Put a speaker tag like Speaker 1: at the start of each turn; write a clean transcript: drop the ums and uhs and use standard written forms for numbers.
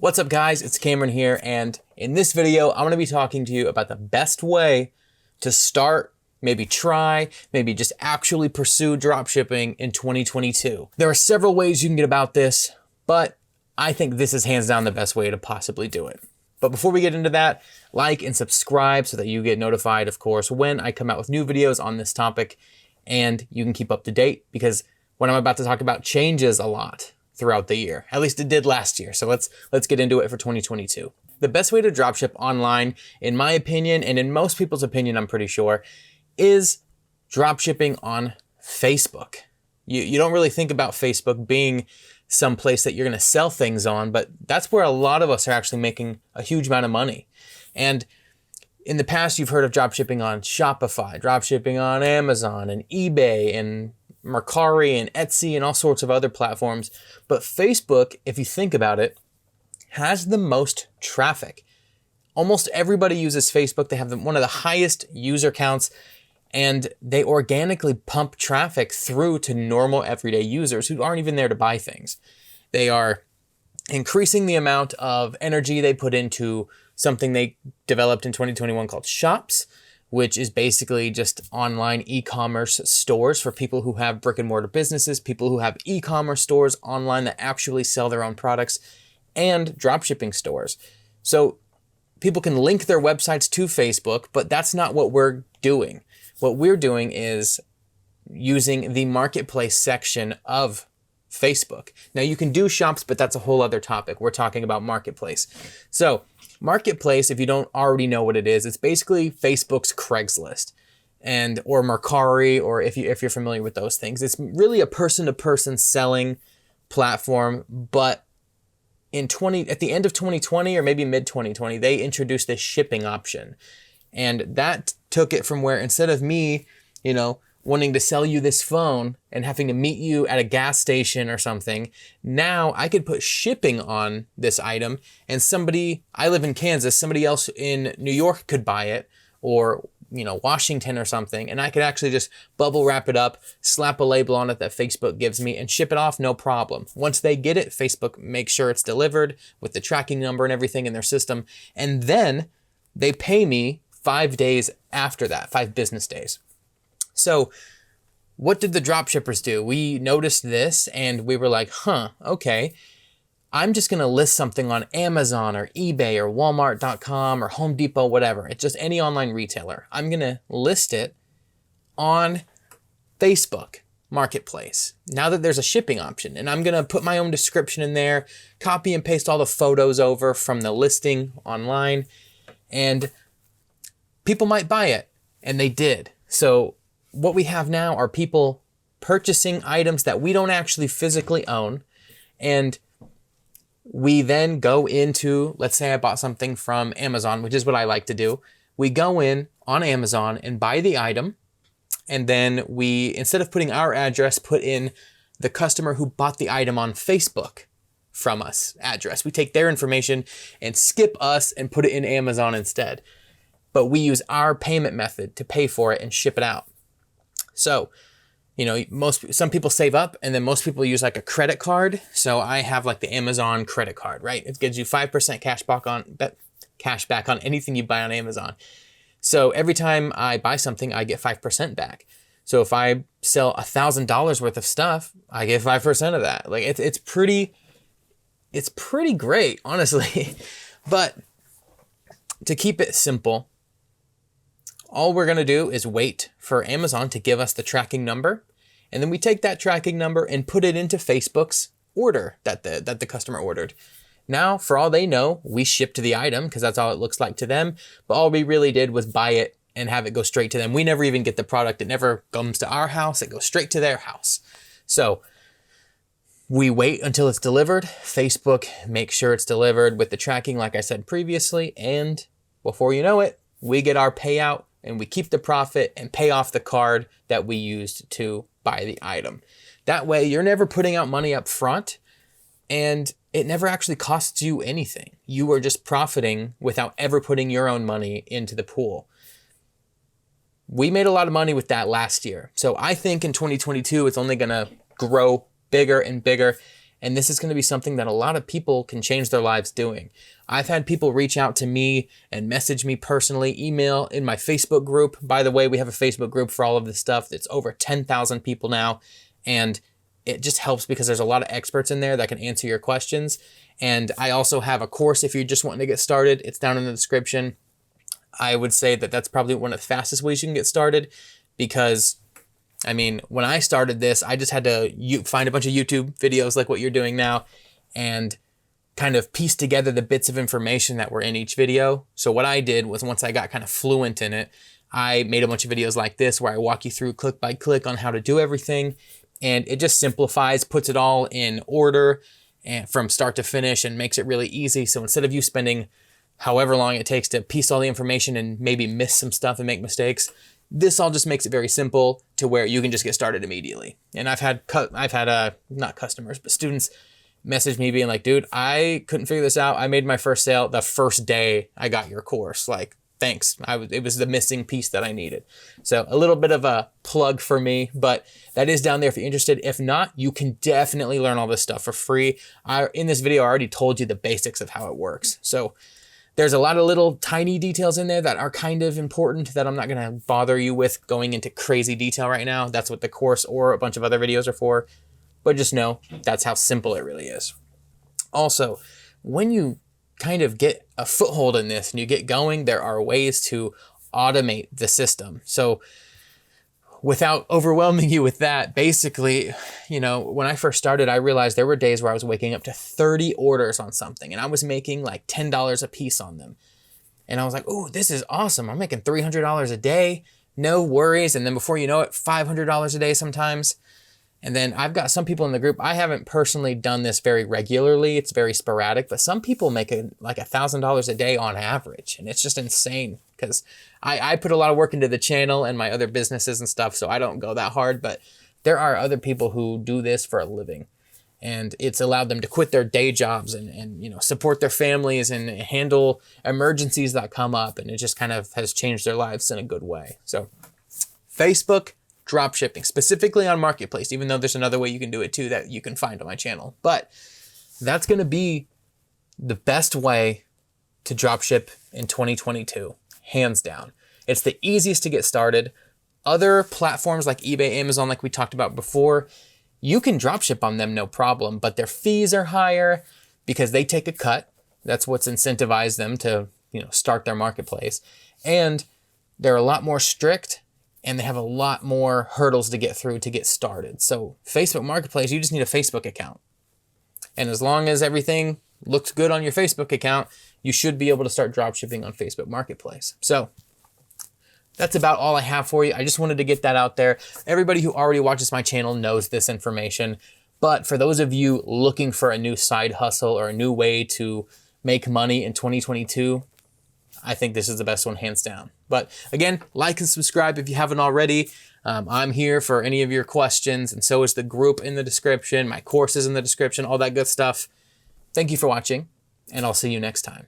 Speaker 1: What's up guys, it's Cameron here, and in this video, I'm gonna be talking to you about the best way to start, maybe try, maybe just actually pursue dropshipping in 2022. There are several ways you can get about this, but I think this is hands down the best way to possibly do it. But before we get into that, like and subscribe so that you get notified, of course, when I come out with new videos on this topic, and you can keep up to date because what I'm about to talk about changes a lot throughout the year. At least it did last year. So let's get into it for 2022. The best way to dropship online, in my opinion, and in most people's opinion, I'm pretty sure, is dropshipping on Facebook. You don't really think about Facebook being some place that you're going to sell things on, but that's where a lot of us are actually making a huge amount of money. And in the past, you've heard of dropshipping on Shopify, dropshipping on Amazon and eBay and Mercari and Etsy and all sorts of other platforms. But Facebook, if you think about it, has the most traffic. Almost everybody uses Facebook. They have one of the highest user counts, and they organically pump traffic through to normal everyday users who aren't even there to buy things. They are increasing the amount of energy they put into something they developed in 2021 called Shops, which is basically just online e-commerce stores for people who have brick and mortar businesses, people who have e-commerce stores online that actually sell their own products, and dropshipping stores. So people can link their websites to Facebook, but that's not what we're doing. What we're doing is using the marketplace section of Facebook. Now you can do shops, but that's a whole other topic. We're talking about marketplace. So marketplace, if you don't already know what it is, it's basically Facebook's Craigslist or Mercari, or if you're familiar with those things. It's really a person-to-person selling platform, but at the end of 2020 or maybe mid-2020, they introduced this shipping option. And that took it from where instead of me, wanting to sell you this phone and having to meet you at a gas station or something, now I could put shipping on this item and I live in Kansas, somebody else in New York could buy it, or Washington or something, and I could actually just bubble wrap it up, slap a label on it that Facebook gives me, and ship it off no problem. Once they get it, Facebook makes sure it's delivered with the tracking number and everything in their system, and then they pay me 5 days after that, 5 business days. So what did the dropshippers do? We noticed this and we were like, okay, I'm just going to list something on Amazon or eBay or Walmart.com or Home Depot, whatever. It's just any online retailer. I'm going to list it on Facebook Marketplace now that there's a shipping option, and I'm going to put my own description in there, copy and paste all the photos over from the listing online, and people might buy it, and they did. So what we have now are people purchasing items that we don't actually physically own, and we then go into, let's say I bought something from Amazon, which is what I like to do. We go in on Amazon and buy the item, and then we, instead of putting our address, put in the customer who bought the item on Facebook from us address. We take their information and skip us and put it in Amazon instead. But we use our payment method to pay for it and ship it out. So, some people save up, and then most people use like a credit card. So I have like the Amazon credit card, right? It gives you 5% cash back on anything you buy on Amazon. So every time I buy something, I get 5% back. So if I sell $1,000 worth of stuff, I get 5% of that. Like it's pretty great, honestly. But to keep it simple, all we're going to do is wait for Amazon to give us the tracking number. And then we take that tracking number and put it into Facebook's order that the customer ordered. Now, for all they know, we shipped the item because that's all it looks like to them. But all we really did was buy it and have it go straight to them. We never even get the product. It never comes to our house. It goes straight to their house. So we wait until it's delivered. Facebook makes sure it's delivered with the tracking, like I said previously. And before you know it, we get our payout, and we keep the profit and pay off the card that we used to buy the item. That way, you're never putting out money up front, and it never actually costs you anything. You are just profiting without ever putting your own money into the pool. We made a lot of money with that last year. So I think in 2022, it's only going to grow bigger and bigger. And this is going to be something that a lot of people can change their lives doing. I've had people reach out to me and message me personally, email, in my Facebook group. By the way, we have a Facebook group for all of this stuff. It's over 10,000 people now. And it just helps because there's a lot of experts in there that can answer your questions. And I also have a course if you're just wanting to get started. It's down in the description. I would say that that's probably one of the fastest ways you can get started because, I mean, when I started this, I just had to find a bunch of YouTube videos like what you're doing now and kind of piece together the bits of information that were in each video. So what I did was once I got kind of fluent in it, I made a bunch of videos like this where I walk you through click by click on how to do everything. And it just simplifies, puts it all in order and from start to finish and makes it really easy. So instead of you spending however long it takes to piece all the information and maybe miss some stuff and make mistakes, this all just makes it very simple to where you can just get started immediately. And I've had not customers, but students message me being like, dude, I couldn't figure this out. I made my first sale the first day I got your course. Like, thanks. It was the missing piece that I needed. So a little bit of a plug for me, but that is down there if you're interested. If not, you can definitely learn all this stuff for free. In this video, I already told you the basics of how it works. So there's a lot of little tiny details in there that are kind of important that I'm not going to bother you with going into crazy detail right now. That's what the course or a bunch of other videos are for. But just know that's how simple it really is. Also, when you kind of get a foothold in this and you get going, there are ways to automate the system. So without overwhelming you with that, basically, when I first started, I realized there were days where I was waking up to 30 orders on something and I was making like $10 a piece on them. And I was like, oh, this is awesome. I'm making $300 a day, no worries. And then before you know it, $500 a day sometimes. And then I've got some people in the group, I haven't personally done this very regularly. It's very sporadic, but some people make like $1,000 a day on average. And it's just insane because I put a lot of work into the channel and my other businesses and stuff, so I don't go that hard, but there are other people who do this for a living. And it's allowed them to quit their day jobs and support their families and handle emergencies that come up. And it just kind of has changed their lives in a good way. So Facebook drop shipping, specifically on Marketplace, even though there's another way you can do it too that you can find on my channel. But that's going to be the best way to drop ship in 2022, hands down. It's the easiest to get started. Other platforms like eBay, Amazon, like we talked about before, you can drop ship on them no problem, but their fees are higher because they take a cut. That's what's incentivized them to start their marketplace. And they're a lot more strict and they have a lot more hurdles to get through to get started. So Facebook Marketplace, you just need a Facebook account. And as long as everything looks good on your Facebook account, you should be able to start drop shipping on Facebook Marketplace. So that's about all I have for you. I just wanted to get that out there. Everybody who already watches my channel knows this information. But for those of you looking for a new side hustle or a new way to make money in 2022, I think this is the best one, hands down. But again, like and subscribe if you haven't already. I'm here for any of your questions, and so is the group in the description, my course is in the description, all that good stuff. Thank you for watching, and I'll see you next time.